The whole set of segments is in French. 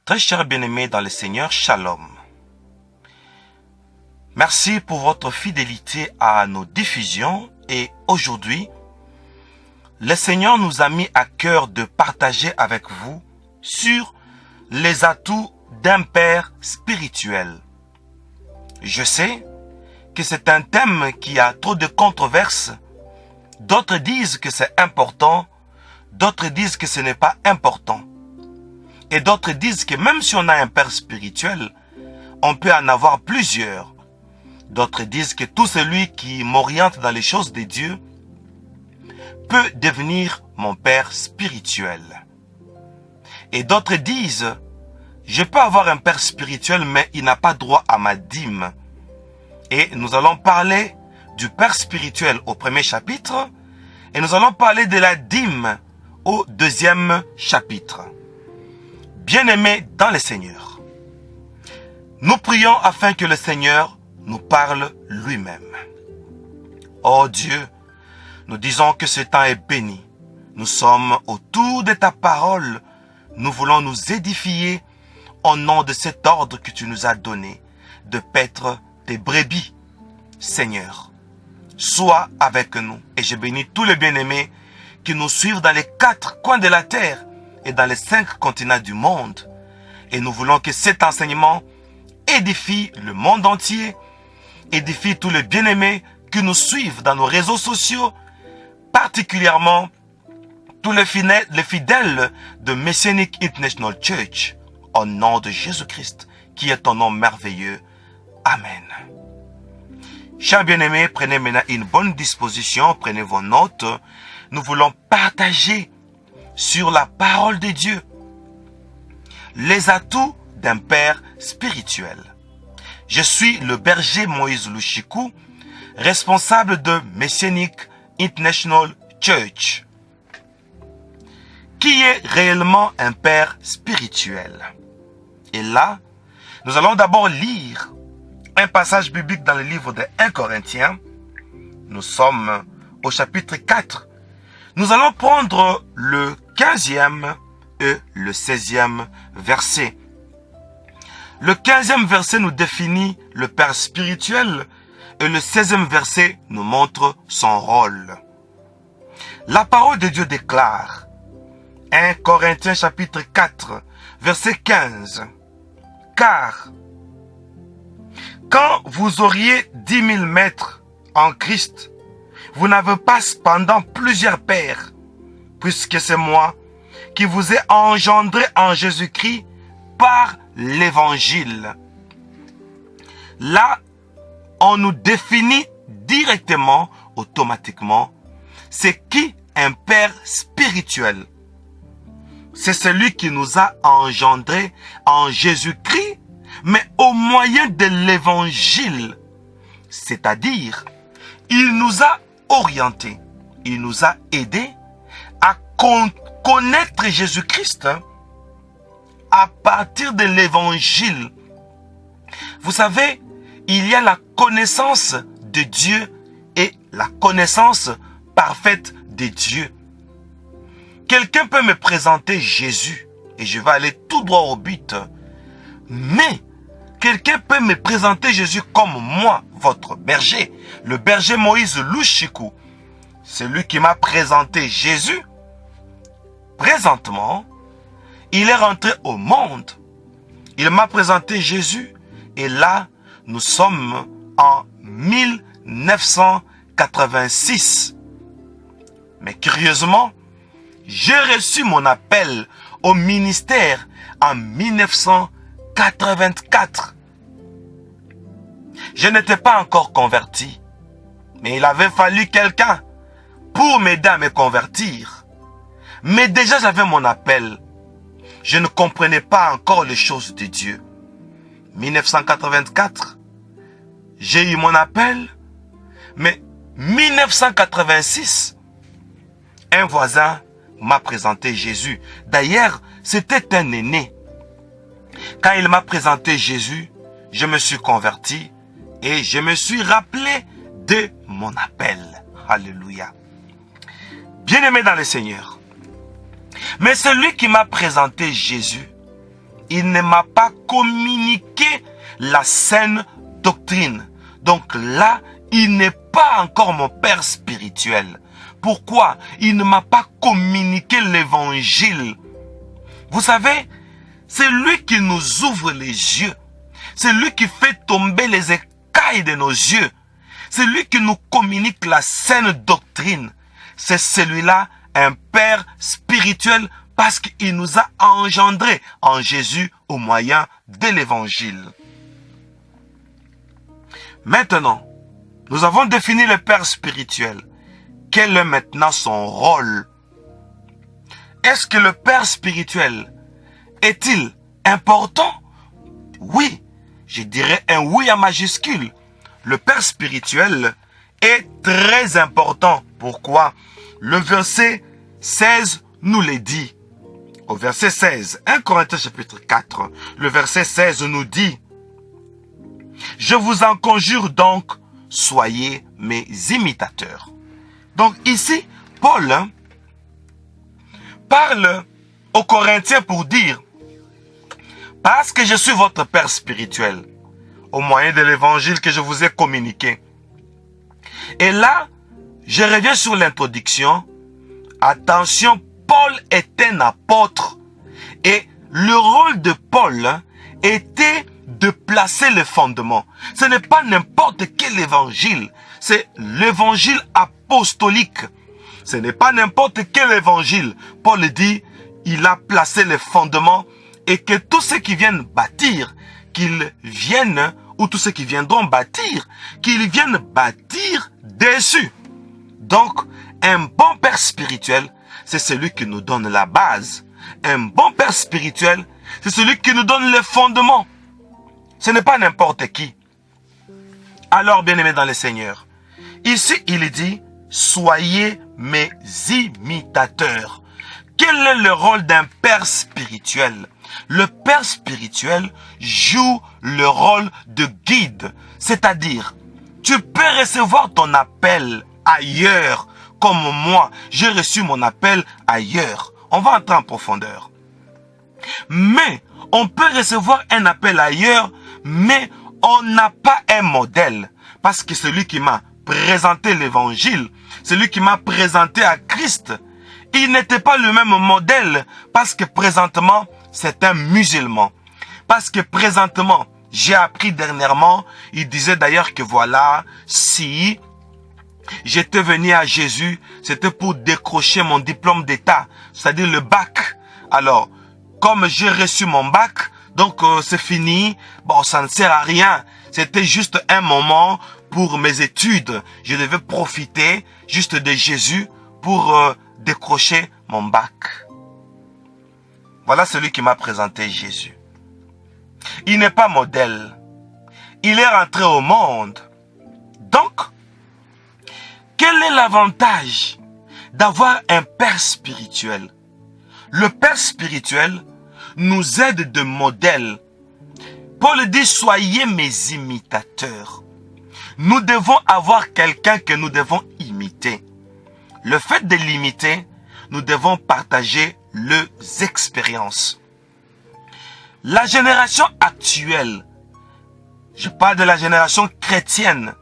Très chers bien-aimés dans le Seigneur, Shalom. Merci pour votre fidélité à nos diffusions et aujourd'hui, le Seigneur nous a mis à cœur de partager avec vous sur les atouts d'un père spirituel. Je sais que c'est un thème qui a trop de controverses. D'autres disent que c'est important, d'autres disent que ce n'est pas important. Et d'autres disent que même si on a un père spirituel, on peut en avoir plusieurs. D'autres disent que tout celui qui m'oriente dans les choses de Dieu peut devenir mon père spirituel. Et d'autres disent, je peux avoir un père spirituel, mais il n'a pas droit à ma dîme. Et nous allons parler du père spirituel au premier chapitre, et nous allons parler de la dîme au deuxième chapitre. Bien-aimés dans le Seigneur, nous prions afin que le Seigneur nous parle lui-même. Oh Dieu, nous disons que ce temps est béni. Nous sommes autour de ta parole. Nous voulons nous édifier au nom de cet ordre que tu nous as donné, de paître tes brebis. Seigneur, sois avec nous. Et je bénis tous les bien-aimés qui nous suivent dans les 4 coins de la terre et dans les 5 continents du monde. Et nous voulons que cet enseignement édifie le monde entier, édifie tous les bien-aimés qui nous suivent dans nos réseaux sociaux, particulièrement tous les fidèles de Messianic International Church, au nom de Jésus-Christ, qui est ton nom merveilleux. Amen. Chers bien-aimés, prenez maintenant une bonne disposition, prenez vos notes. Nous voulons partager sur la parole de Dieu les atouts d'un père spirituel. Je suis le berger Moïse Lushiku, responsable de Messianic International Church. Qui est réellement un père spirituel? Et là, nous allons d'abord lire un passage biblique dans le livre de 1 Corinthiens. Nous sommes au chapitre 4. Nous allons prendre le 15e et le 16e verset. Le 15e verset nous définit le père spirituel et le 16e verset nous montre son rôle. La parole de Dieu déclare, 1 Corinthiens chapitre 4, verset 15. Car, quand vous auriez 10 000 maîtres en Christ, vous n'avez pas cependant plusieurs pères, puisque c'est moi qui vous ai engendré en Jésus-Christ par l'évangile. Là, on nous définit directement, automatiquement, c'est qui un père spirituel. C'est celui qui nous a engendrés en Jésus-Christ, mais au moyen de l'évangile. C'est-à-dire, il nous a orientés, il nous a aidés à connaître Jésus-Christ à partir de l'évangile. Vous savez, il y a la connaissance de Dieu et la connaissance parfaite de Dieu. Quelqu'un peut me présenter Jésus et je vais aller tout droit au but. Mais quelqu'un peut me présenter Jésus comme moi, votre berger, le berger Moïse Lushiku. Celui qui m'a présenté Jésus, présentement, il est rentré au monde. Il m'a présenté Jésus et là, nous sommes en 1986. Mais curieusement, j'ai reçu mon appel au ministère en 1984. Je n'étais pas encore converti, mais il avait fallu quelqu'un pour m'aider à me convertir. Mais déjà j'avais mon appel. Je ne comprenais pas encore les choses de Dieu. 1984, j'ai eu mon appel, mais 1986, un voisin m'a présenté Jésus. D'ailleurs, c'était un aîné. Quand il m'a présenté Jésus, je me suis converti et je me suis rappelé de mon appel. Alléluia. Bien-aimé dans le Seigneur. Mais celui qui m'a présenté Jésus il ne m'a pas communiqué la saine doctrine. Donc là, il n'est pas encore mon père spirituel. Pourquoi? Il ne m'a pas communiqué l'évangile. Vous savez, c'est lui qui nous ouvre les yeux. C'est lui qui fait tomber les écailles de nos yeux. C'est lui qui nous communique la saine doctrine. C'est celui-là, un père spirituel, parce qu'il nous a engendrés en Jésus au moyen de l'évangile. Maintenant, nous avons défini le père spirituel. Quel est maintenant son rôle? Est-ce que le père spirituel est-il important? Oui, je dirais un oui à majuscule. Le père spirituel est très important. Pourquoi? Le verset 16 nous le dit. Au verset 16, 1 Corinthiens chapitre 4, le verset 16 nous dit: je vous en conjure donc, soyez mes imitateurs. Donc ici, Paul parle aux Corinthiens pour dire: parce que je suis votre père spirituel, au moyen de l'évangile que je vous ai communiqué. Et là, je reviens sur l'introduction. Attention, Paul est un apôtre. Et le rôle de Paul était de placer le fondement. Ce n'est pas n'importe quel évangile. C'est l'évangile apostolique. Ce n'est pas n'importe quel évangile. Paul dit, il a placé les fondements et que tous ceux qui viennent bâtir, qu'ils viennent, ou tous ceux qui viendront bâtir, qu'ils viennent bâtir dessus. Donc, un bon père spirituel, c'est celui qui nous donne la base. Un bon père spirituel, c'est celui qui nous donne les fondements. Ce n'est pas n'importe qui. Alors, bien-aimés dans le Seigneur, ici, il dit, soyez mes imitateurs. Quel est le rôle d'un père spirituel? Le père spirituel joue le rôle de guide. C'est-à-dire, tu peux recevoir ton appel ailleurs, comme moi, j'ai reçu mon appel ailleurs. On va entrer en profondeur. Mais, on peut recevoir un appel ailleurs, mais on n'a pas un modèle. Parce que celui qui m'a présenté l'évangile, celui qui m'a présenté à Christ, il n'était pas le même modèle. Parce que présentement, c'est un musulman. Parce que présentement, j'ai appris dernièrement, il disait d'ailleurs que voilà, si j'étais venu à Jésus, c'était pour décrocher mon diplôme d'état, c'est-à-dire le bac. Alors, comme j'ai reçu mon bac, donc c'est fini, bon, ça ne sert à rien. C'était juste un moment pour mes études. Je devais profiter juste de Jésus pour décrocher mon bac. Voilà celui qui m'a présenté Jésus. Il n'est pas modèle. Il est rentré au monde. Donc, quel est l'avantage d'avoir un père spirituel? Le père spirituel nous aide de modèle. Paul dit, soyez mes imitateurs. Nous devons avoir quelqu'un que nous devons imiter. Le fait de l'imiter, nous devons partager les expériences. La génération actuelle, je parle de la génération chrétienne,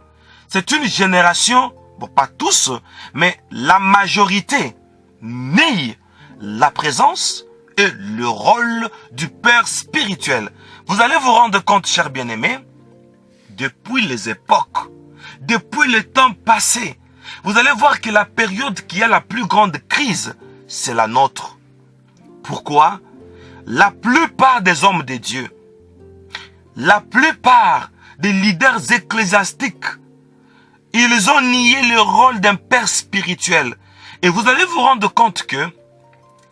c'est une génération, bon pas tous, mais la majorité, nie la présence et le rôle du père spirituel. Vous allez vous rendre compte, chers bien-aimés, depuis les époques, depuis le temps passé, vous allez voir que la période qui a la plus grande crise, c'est la nôtre. Pourquoi? La plupart des hommes de Dieu, la plupart des leaders ecclésiastiques, ils ont nié le rôle d'un père spirituel. Et vous allez vous rendre compte que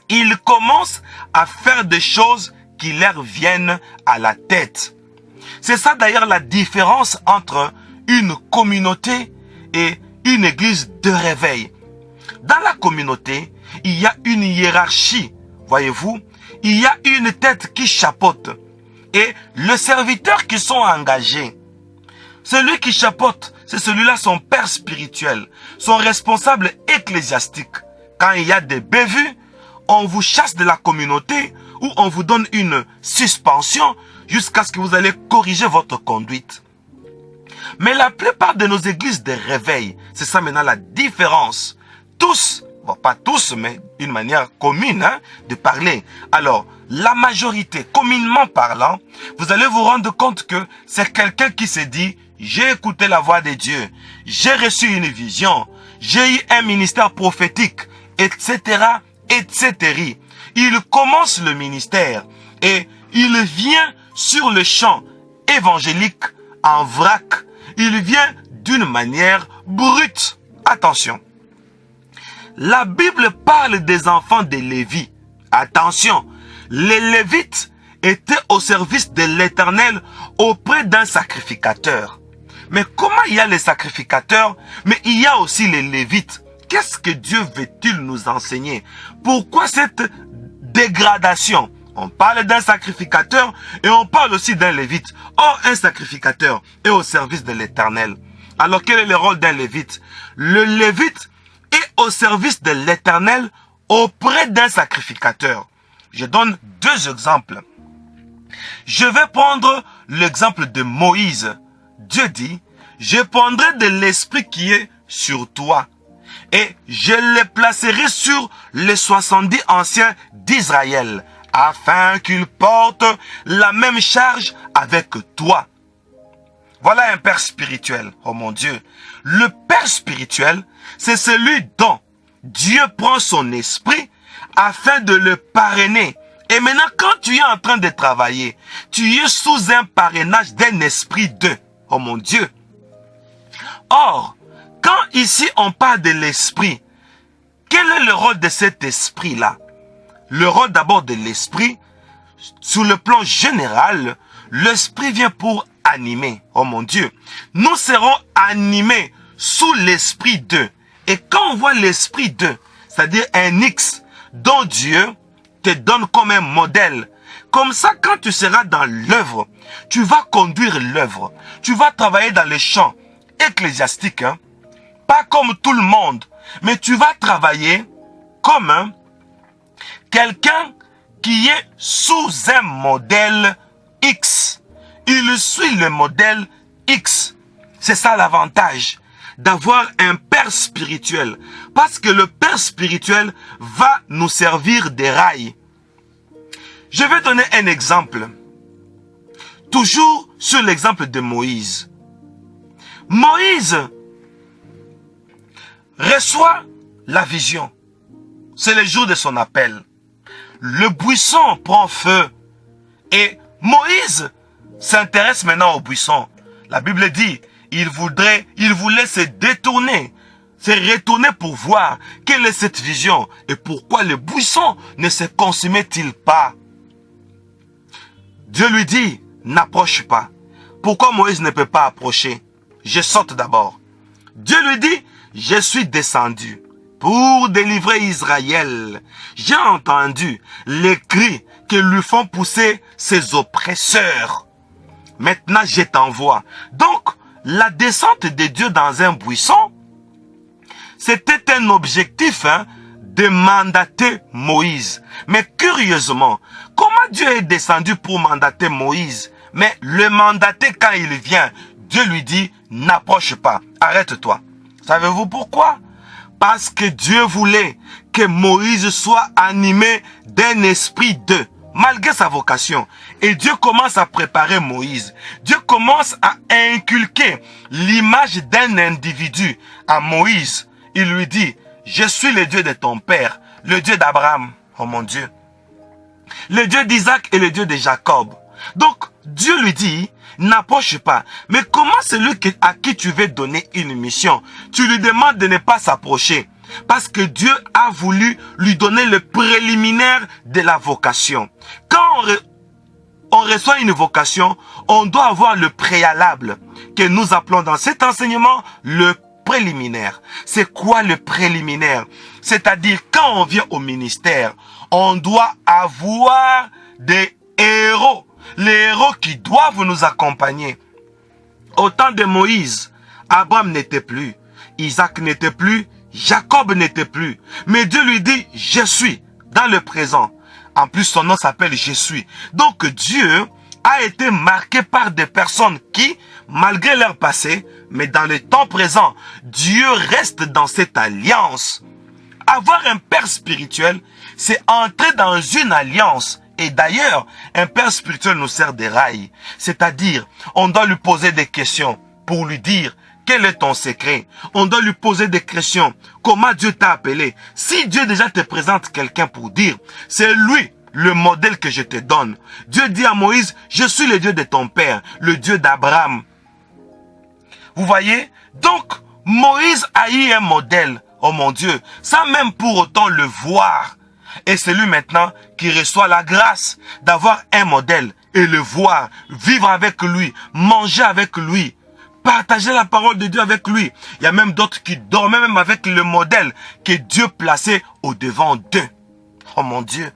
ils commencent à faire des choses qui leur viennent à la tête. C'est ça d'ailleurs la différence entre une communauté et une église de réveil. Dans la communauté, il y a une hiérarchie, voyez-vous. Il y a une tête qui chapeaute. Et les serviteurs qui sont engagés, celui qui chapeaute, c'est celui-là, son père spirituel, son responsable ecclésiastique. Quand il y a des bévues, on vous chasse de la communauté, où on vous donne une suspension jusqu'à ce que vous allez corriger votre conduite. Mais la plupart de nos églises de réveil, c'est ça maintenant la différence. Tous, bon pas tous, mais une manière commune de parler. Alors, la majorité, communément parlant, vous allez vous rendre compte que c'est quelqu'un qui se dit « J'ai écouté la voix de Dieu, j'ai reçu une vision, j'ai eu un ministère prophétique, etc. etc. » Il commence le ministère et il vient sur le champ évangélique en vrac. Il vient d'une manière brute. Attention. La Bible parle des enfants de Lévi. Attention. Les Lévites étaient au service de l'Éternel auprès d'un sacrificateur. Mais comment il y a les sacrificateurs, mais il y a aussi les Lévites? Qu'est-ce que Dieu veut-il nous enseigner? Pourquoi cette dégradation? On parle d'un sacrificateur et on parle aussi d'un lévite. Or, un sacrificateur est au service de l'Éternel. Alors, quel est le rôle d'un lévite? Le lévite est au service de l'Éternel auprès d'un sacrificateur. Je donne deux exemples. Je vais prendre l'exemple de Moïse. Dieu dit, « Je prendrai de l'esprit qui est sur toi et je le placerai sur les 70 anciens d'Israël, afin qu'ils portent la même charge avec toi. » Voilà un père spirituel, oh mon Dieu. Le père spirituel, c'est celui dont Dieu prend son esprit afin de le parrainer. Et maintenant, quand tu es en train de travailler, tu es sous un parrainage d'un esprit de, oh mon Dieu. Or, quand ici on parle de l'esprit, quel est le rôle de cet esprit-là? Le rôle d'abord de l'esprit, sur le plan général, l'esprit vient pour animer. Oh mon Dieu, nous serons animés sous l'esprit de. Et quand on voit l'esprit de, c'est-à-dire un X dont Dieu te donne comme un modèle, comme ça quand tu seras dans l'œuvre, tu vas conduire l'œuvre, tu vas travailler dans les champs ecclésiastiques, pas comme tout le monde, mais tu vas travailler comme quelqu'un qui est sous un modèle X. Il suit le modèle X. C'est ça l'avantage d'avoir un père spirituel. Parce que le père spirituel va nous servir des rails. Je vais donner un exemple. Toujours sur l'exemple de Moïse. Moïse reçoit la vision. C'est le jour de son appel. Le buisson prend feu. Et Moïse s'intéresse maintenant au buisson. La Bible dit, il voulait se détourner, se retourner pour voir quelle est cette vision et pourquoi le buisson ne se consumait-il pas. Dieu lui dit, n'approche pas. Pourquoi Moïse ne peut pas approcher? Je saute d'abord. Dieu lui dit, je suis descendu pour délivrer Israël. J'ai entendu les cris que lui font pousser ses oppresseurs. Maintenant, je t'envoie. Donc, la descente de Dieu dans un buisson, c'était un objectif de mandater Moïse. Mais curieusement, comment Dieu est descendu pour mandater Moïse? Mais le mandater quand il vient, Dieu lui dit, n'approche pas, arrête-toi. Savez-vous pourquoi? Parce que Dieu voulait que Moïse soit animé d'un esprit de, malgré sa vocation. Et Dieu commence à préparer Moïse. Dieu commence à inculquer l'image d'un individu à Moïse. Il lui dit, je suis le Dieu de ton père, le Dieu d'Abraham, oh mon Dieu, le Dieu d'Isaac et le Dieu de Jacob. Donc, Dieu lui dit, n'approche pas. Mais comment celui à qui tu veux donner une mission, tu lui demandes de ne pas s'approcher? Parce que Dieu a voulu lui donner le préliminaire de la vocation. Quand on reçoit une vocation, on doit avoir le préalable que nous appelons dans cet enseignement le préliminaire. C'est quoi le préliminaire? C'est-à-dire quand on vient au ministère, on doit avoir des héros. Les héros qui doivent nous accompagner. Au temps de Moïse, Abraham n'était plus, Isaac n'était plus, Jacob n'était plus. Mais Dieu lui dit, je suis dans le présent. En plus, son nom s'appelle Je suis. Donc Dieu a été marqué par des personnes qui, malgré leur passé, mais dans le temps présent, Dieu reste dans cette alliance. Avoir un père spirituel, c'est entrer dans une alliance. Et d'ailleurs, un père spirituel nous sert des rails. C'est-à-dire, on doit lui poser des questions pour lui dire quel est ton secret. On doit lui poser des questions. Comment Dieu t'a appelé? Si Dieu déjà te présente quelqu'un pour dire, c'est lui le modèle que je te donne. Dieu dit à Moïse, je suis le Dieu de ton père, le Dieu d'Abraham. Vous voyez? Donc, Moïse a eu un modèle, oh mon Dieu, sans même pour autant le voir. Et c'est lui maintenant qui reçoit la grâce d'avoir un modèle et le voir, vivre avec lui, manger avec lui, partager la parole de Dieu avec lui. Il y a même d'autres qui dormaient même avec le modèle que Dieu plaçait au devant d'eux. Oh mon Dieu.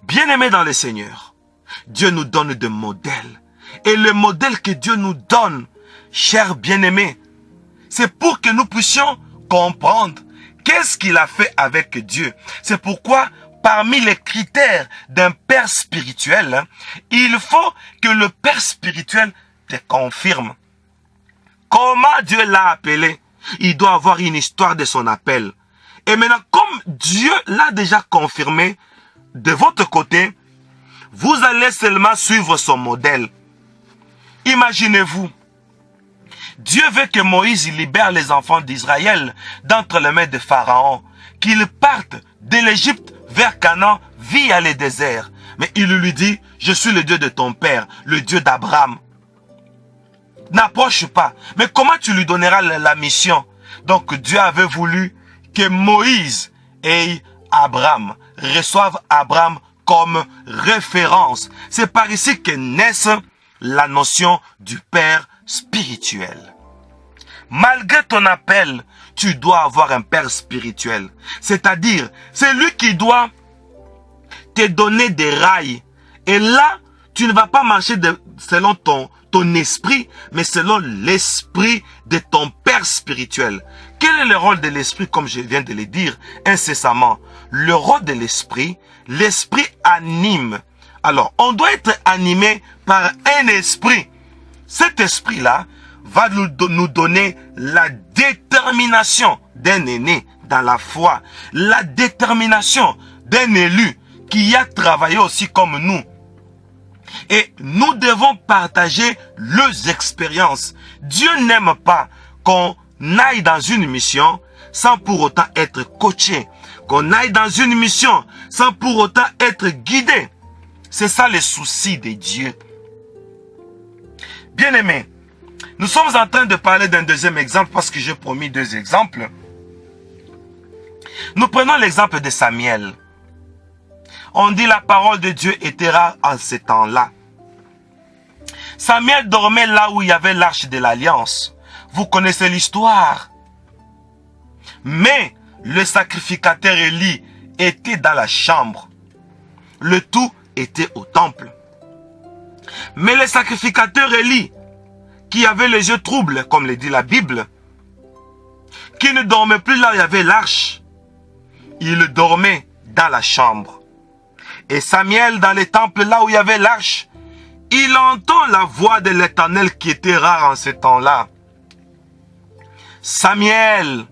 Bien-aimés dans le Seigneur, Dieu nous donne des modèles. Et le modèle que Dieu nous donne, chers bien-aimés, c'est pour que nous puissions comprendre qu'est-ce qu'il a fait avec Dieu. C'est pourquoi, parmi les critères d'un père spirituel, il faut que le père spirituel te confirme. Comment Dieu l'a appelé? Il doit avoir une histoire de son appel. Et maintenant, comme Dieu l'a déjà confirmé, de votre côté, vous allez seulement suivre son modèle. Imaginez-vous, Dieu veut que Moïse libère les enfants d'Israël d'entre les mains de Pharaon, qu'ils partent de l'Égypte vers Canaan via le désert. Mais il lui dit, je suis le Dieu de ton père, le Dieu d'Abraham. N'approche pas. Mais comment tu lui donneras la mission? Donc Dieu avait voulu que Moïse et Abraham reçoivent Abraham comme référence. C'est par ici que naisse la notion du père spirituel. Malgré ton appel, tu dois avoir un père spirituel. C'est-à-dire, c'est lui qui doit te donner des rails. Et là, tu ne vas pas marcher selon ton esprit, mais selon l'esprit de ton père spirituel. Quel est le rôle de l'esprit, comme je viens de le dire incessamment? Le rôle de l'esprit anime. Alors, on doit être animé par un esprit. Cet esprit-là va nous donner la détermination d'un aîné dans la foi, la détermination d'un élu qui a travaillé aussi comme nous. Et nous devons partager leurs expériences. Dieu n'aime pas qu'on aille dans une mission sans pour autant être coaché, qu'on aille dans une mission sans pour autant être guidé. C'est ça le souci de Dieu. Bien-aimés, nous sommes en train de parler d'un deuxième exemple parce que j'ai promis deux exemples. Nous prenons l'exemple de Samuel. On dit la parole de Dieu était rare en ces temps-là. Samuel dormait là où il y avait l'arche de l'alliance. Vous connaissez l'histoire. Mais le sacrificateur Élie était dans la chambre. Le tout était au temple. Mais le sacrificateur Élie, qui avait les yeux troubles, comme le dit la Bible, qui ne dormait plus là où il y avait l'arche, il dormait dans la chambre. Et Samuel, dans le temple là où il y avait l'arche, il entend la voix de l'Éternel qui était rare en ce temps-là. Samuel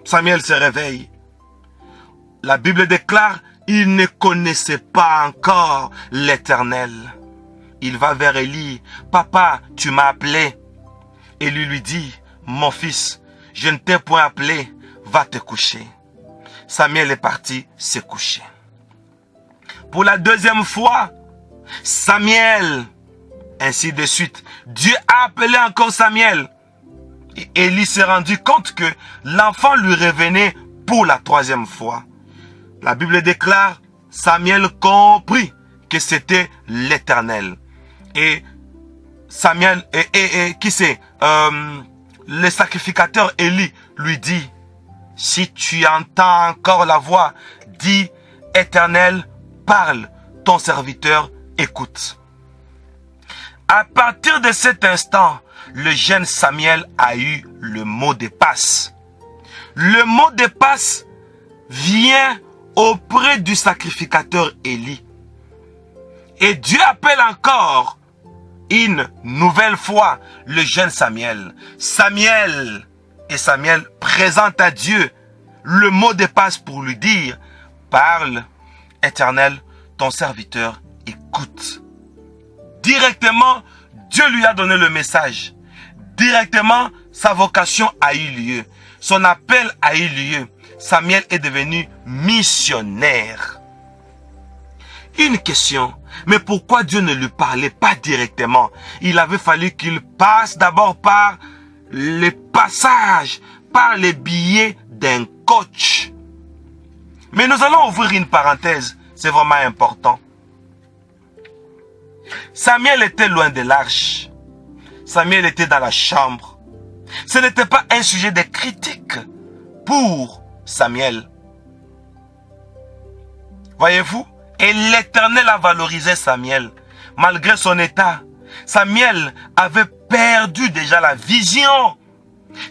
se réveille. La Bible déclare, il ne connaissait pas encore l'Éternel. Il va vers Élie. Papa, tu m'as appelé. Élie lui dit, mon fils, je ne t'ai point appelé, va te coucher. Samuel est parti se coucher. Pour la deuxième fois, Samuel, ainsi de suite. Dieu a appelé encore Samuel. Et Élie s'est rendu compte que l'enfant lui revenait pour la troisième fois. La Bible déclare, Samuel comprit que c'était l'Éternel. Et Samuel, qui c'est, le sacrificateur Élie lui dit, si tu entends encore la voix, dis, Éternel, parle, ton serviteur écoute. À partir de cet instant, le jeune Samuel a eu le mot de passe. Le mot de passe vient auprès du sacrificateur Élie. Et Dieu appelle encore une nouvelle fois le jeune Samuel. Et Samuel présente à Dieu le mot de passe pour lui dire, parle, Éternel, ton serviteur écoute. Directement, Dieu lui a donné le message. Directement, sa vocation a eu lieu. Son appel a eu lieu. Samuel est devenu missionnaire. Une question, mais pourquoi Dieu ne lui parlait pas directement? Il avait fallu qu'il passe d'abord par les passages, par les billets d'un coach. Mais nous allons ouvrir une parenthèse, c'est vraiment important. Samuel était loin de l'arche. Samuel était dans la chambre. Ce n'était pas un sujet de critique pour Samuel. Voyez-vous? Et l'Éternel a valorisé Samuel. Malgré son état, Samuel avait perdu déjà la vision.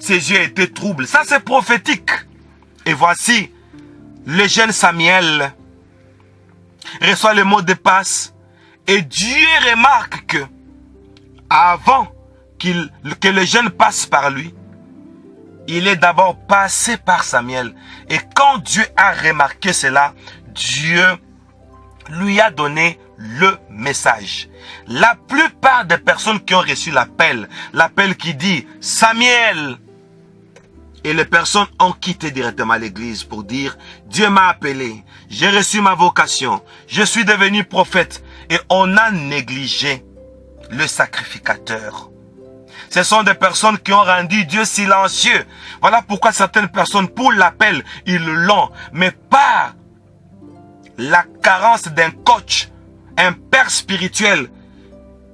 Ses yeux étaient troubles. Ça, c'est prophétique. Et voici, le jeune Samuel reçoit le mot de passe. Et Dieu remarque que, avant que le jeune passe par lui, il est d'abord passé par Samuel. Et quand Dieu a remarqué cela, Dieu lui a donné le message. La plupart des personnes qui ont reçu l'appel qui dit Samuel, et les personnes ont quitté directement l'église pour dire Dieu m'a appelé, j'ai reçu ma vocation, je suis devenu prophète, et on a négligé le sacrificateur. Ce sont des personnes qui ont rendu Dieu silencieux. Voilà pourquoi certaines personnes, pour l'appel, ils l'ont, mais par la carence d'un coach, un père spirituel,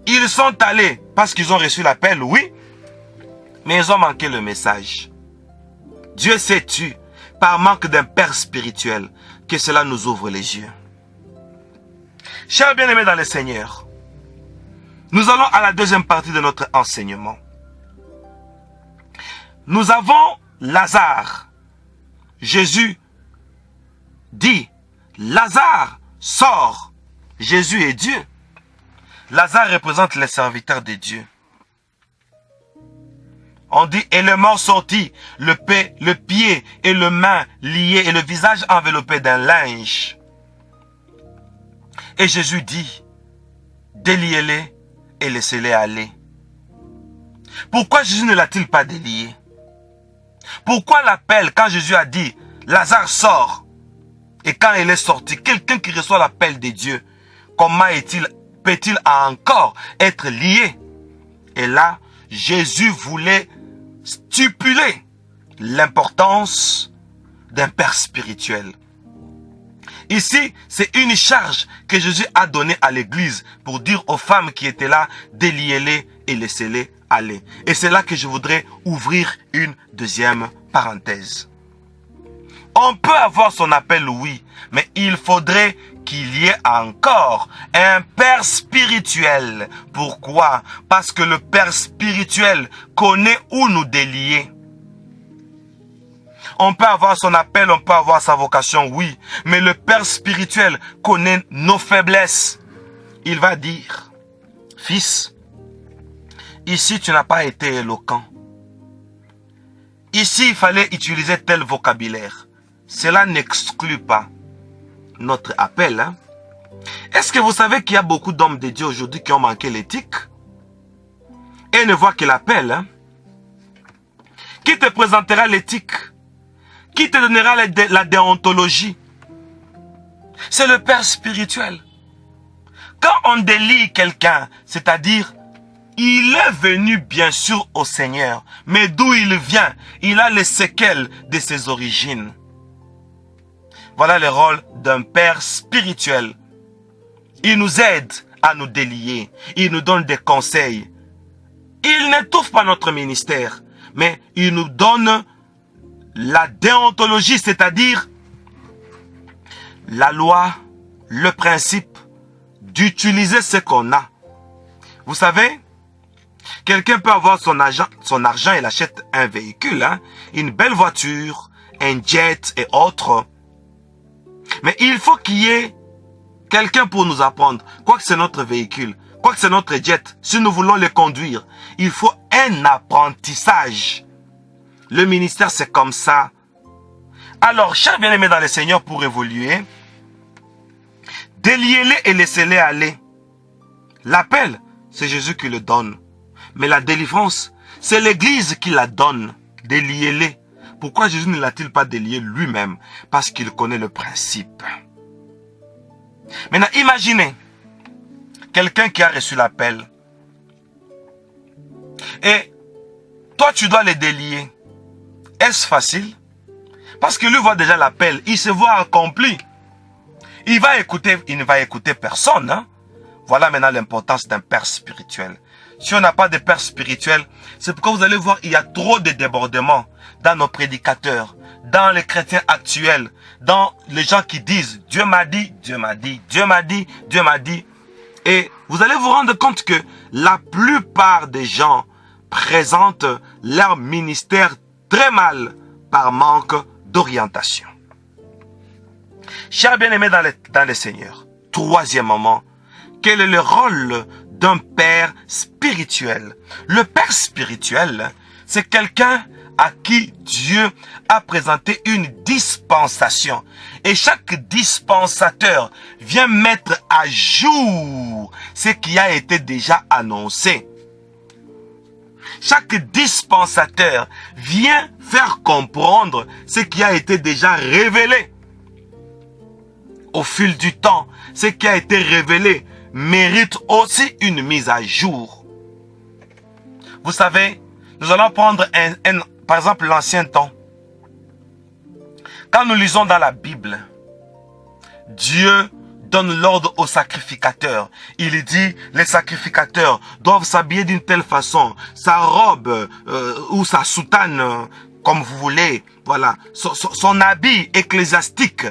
ils sont allés parce qu'ils ont reçu l'appel, oui, mais ils ont manqué le message. Dieu sait tu, par manque d'un père spirituel, que cela nous ouvre les yeux. Chers bien-aimés dans le Seigneur, nous allons à la deuxième partie de notre enseignement. Nous avons Lazare. Jésus dit, Lazare sort. Jésus est Dieu. Lazare représente les serviteurs de Dieu. On dit, et le mort sortit, le pied et le main liés et le visage enveloppé d'un linge. Et Jésus dit, déliez-les et laissez-les aller. Pourquoi Jésus ne l'a-t-il pas délié? Pourquoi l'appel quand Jésus a dit, Lazare sort? Et quand il est sorti, quelqu'un qui reçoit l'appel de Dieu, comment peut-il encore être lié? Et là, Jésus voulait stipuler l'importance d'un père spirituel. Ici, c'est une charge que Jésus a donnée à l'église pour dire aux femmes qui étaient là, déliez-les et laissez-les aller. Et c'est là que je voudrais ouvrir une deuxième parenthèse. On peut avoir son appel, oui, mais il faudrait qu'il y ait encore un père spirituel. Pourquoi? Parce que le père spirituel connaît où nous délier. On peut avoir son appel, on peut avoir sa vocation, oui, mais le père spirituel connaît nos faiblesses. Il va dire, fils, ici tu n'as pas été éloquent. Ici il fallait utiliser tel vocabulaire. Cela n'exclut pas notre appel. Hein? Est-ce que vous savez qu'il y a beaucoup d'hommes de Dieu aujourd'hui qui ont manqué l'éthique et ne voient que l'appel? Hein? Qui te présentera l'éthique? Qui te donnera la déontologie? C'est le père spirituel. Quand on délie quelqu'un, c'est-à-dire, il est venu bien sûr au Seigneur, mais d'où il vient, il a les séquelles de ses origines. Voilà le rôle d'un père spirituel. Il nous aide à nous délier. Il nous donne des conseils. Il n'étouffe pas notre ministère, mais il nous donne la déontologie, c'est-à-dire la loi, le principe d'utiliser ce qu'on a. Vous savez, quelqu'un peut avoir son argent, il achète un véhicule, hein, une belle voiture, un jet et autres. Mais il faut qu'il y ait quelqu'un pour nous apprendre. Quoi que c'est notre véhicule, quoi que c'est notre jet, si nous voulons le conduire, il faut un apprentissage. Le ministère, c'est comme ça. Alors, chers bien-aimés dans le Seigneur, pour évoluer, déliez-les et laissez-les aller. L'appel, c'est Jésus qui le donne. Mais la délivrance, c'est l'Église qui la donne. Déliez-les. Pourquoi Jésus ne l'a-t-il pas délié lui-même? Parce qu'il connaît le principe. Maintenant, imaginez quelqu'un qui a reçu l'appel. Et toi, tu dois les délier. Est-ce facile? Parce que lui voit déjà l'appel. Il se voit accompli. Il ne va écouter personne. Hein? Voilà maintenant l'importance d'un père spirituel. Si on n'a pas de père spirituel, c'est pourquoi vous allez voir, il y a trop de débordements dans nos prédicateurs, dans les chrétiens actuels, dans les gens qui disent « Dieu m'a dit, Dieu m'a dit, Dieu m'a dit, Dieu m'a dit ». Et vous allez vous rendre compte que la plupart des gens présentent leur ministère très mal par manque d'orientation. Chers bien-aimés dans le Seigneur, troisièmement, quel est le rôle d'un père spirituel? Le père spirituel, c'est quelqu'un à qui Dieu a présenté une dispensation. Et chaque dispensateur vient mettre à jour ce qui a été déjà annoncé. Chaque dispensateur vient faire comprendre ce qui a été déjà révélé. Au fil du temps, ce qui a été révélé mérite aussi une mise à jour. Vous savez, nous allons prendre par exemple l'ancien temps. Quand nous lisons dans la Bible, Dieu donne l'ordre aux sacrificateurs. Il dit, les sacrificateurs doivent s'habiller d'une telle façon. Sa robe ou sa soutane, comme vous voulez, voilà, son habit ecclésiastique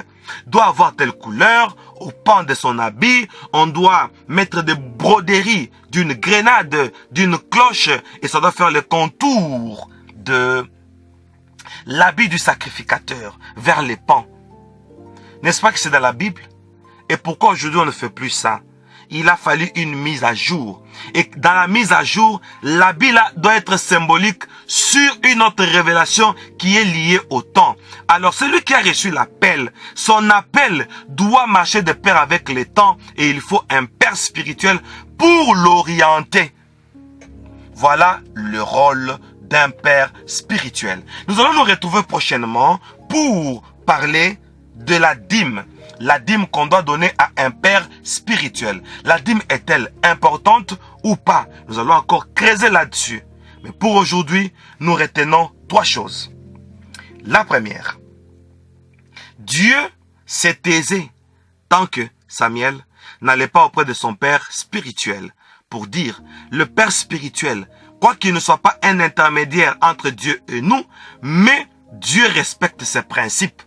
doit avoir telle couleur. Au pan de son habit, on doit mettre des broderies, d'une grenade, d'une cloche, et ça doit faire le contour de l'habit du sacrificateur vers les pans. N'est-ce pas que c'est dans la Bible? Et pourquoi aujourd'hui on ne fait plus ça? Il a fallu une mise à jour. Et dans la mise à jour, l'habit là doit être symbolique sur une autre révélation qui est liée au temps. Alors celui qui a reçu l'appel, son appel doit marcher de pair avec les temps et il faut un père spirituel pour l'orienter. Voilà le rôle d'un père spirituel. Nous allons nous retrouver prochainement pour parler de la dîme. La dîme qu'on doit donner à un père spirituel. La dîme est-elle importante ou pas? Nous allons encore creuser là-dessus. Mais pour aujourd'hui, nous retenons trois choses. La première, Dieu s'est aisé tant que Samuel n'allait pas auprès de son père spirituel pour dire, le père spirituel, quoi qu'il ne soit pas un intermédiaire entre Dieu et nous, mais Dieu respecte ses principes.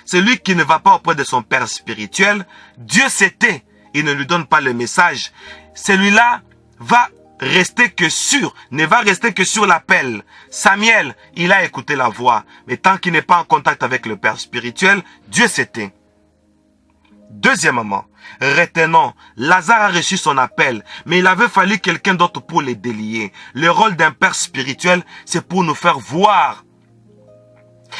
Celui qui ne va pas auprès de son père spirituel, Dieu s'est tait, il ne lui donne pas le message. Celui-là va rester que ne va rester que sur l'appel. Samuel, il a écouté la voix, mais tant qu'il n'est pas en contact avec le père spirituel, Dieu s'est tait. Deuxièmement, retenons, Lazare a reçu son appel, mais il avait fallu quelqu'un d'autre pour les délier. Le rôle d'un père spirituel, c'est pour nous faire voir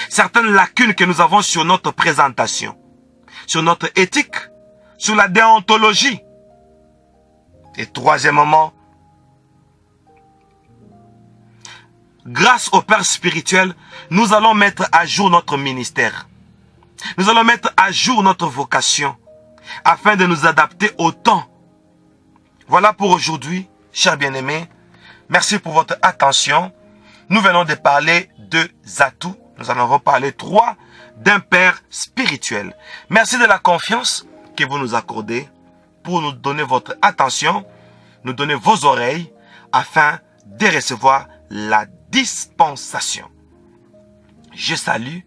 certaines lacunes que nous avons sur notre présentation, sur notre éthique, sur la déontologie. Et troisièmement, grâce au Père spirituel, nous allons mettre à jour notre ministère. Nous allons mettre à jour notre vocation afin de nous adapter au temps. Voilà pour aujourd'hui, chers bien-aimés. Merci pour votre attention. Nous venons de parler de atouts. Nous en avons parlé 3 d'un père spirituel. Merci de la confiance que vous nous accordez pour nous donner votre attention, nous donner vos oreilles afin de recevoir la dispensation. Je salue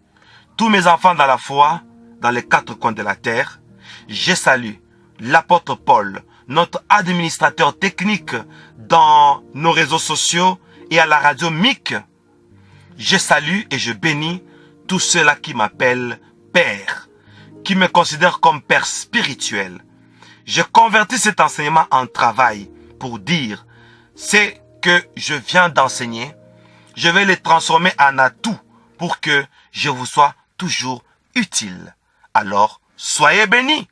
tous mes enfants dans la foi, dans les 4 coins de la terre. Je salue l'apôtre Paul, notre administrateur technique dans nos réseaux sociaux et à la radio MIC. Je salue et je bénis tous ceux-là qui m'appellent Père. qui me considèrent comme père spirituel. Je convertis cet enseignement en travail pour dire ce que je viens d'enseigner. Je vais les transformer en atout pour que je vous sois toujours utile. Alors, soyez bénis.